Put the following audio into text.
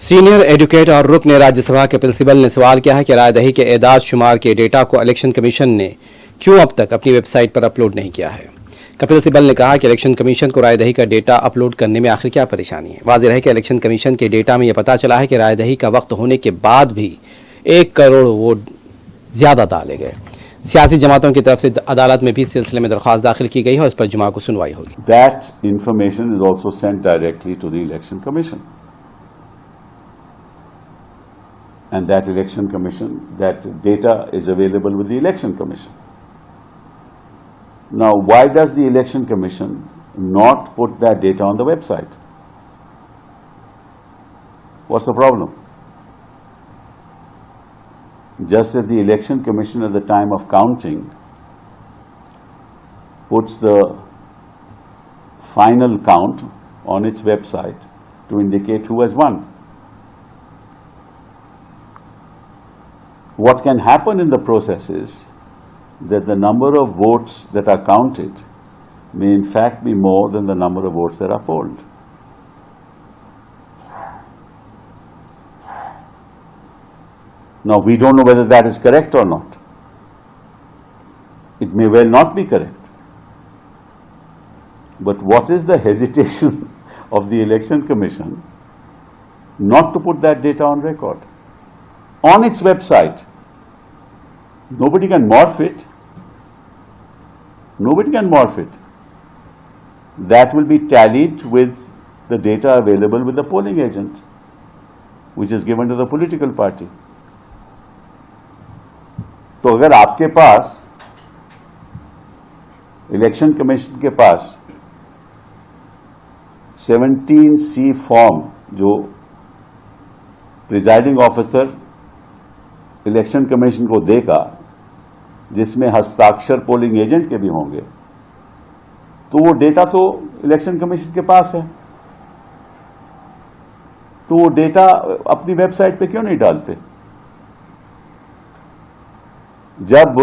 Senior advocate और रुकन राज्यसभा के प्रिंसिपल ने सवाल किया है कि रायदही के एदाद शुमार के डेटा को इलेक्शन कमीशन ने क्यों अब तक अपनी वेबसाइट पर अपलोड नहीं किया है। कपिल सिब्बल ने कहा कि इलेक्शन कमीशन को रायदही का डेटा अपलोड करने में आखिर क्या परेशानी है। वाज़ेह है कि इलेक्शन कमीशन के डेटा में यह पता चला है कि रायदही का वक्त होने के बाद भी 1 करोड़ वोट ज़्यादा डाले गए। सियासी जमातों की तरफ से अदालत में भी इस सिलसिले में दरख्वास्त दाखिल की गई है और इस पर जुमा को सुनवाई होगी। That information is also sent directly to the Election Commission. And that Election Commission, that data is available with the Election Commission. Now, why does the Election Commission not put that data on the website? What's the problem? Just as the Election Commission at the time of counting puts the final count on its website to indicate who has won. What can happen in the process is that the number of votes that are counted may in fact be more than the number of votes that are polled. Now, we don't know whether that is correct or not. It may well not be correct. But what is the hesitation of the Election Commission not to put that data on record? On its website. Nobody can morph it. Nobody can morph it. That will be tallied with the data available with the polling agent, which is given to the political party. तो अगर आपके पास election commission के पास 17C form जो presiding officer election commission को देगा, जिसमें हस्ताक्षर polling agent के भी होंगे, तो वो डेटा तो इलेक्शन कमीशन के पास है, तो वो डेटा अपनी वेबसाइट पे क्यों नहीं डालते? जब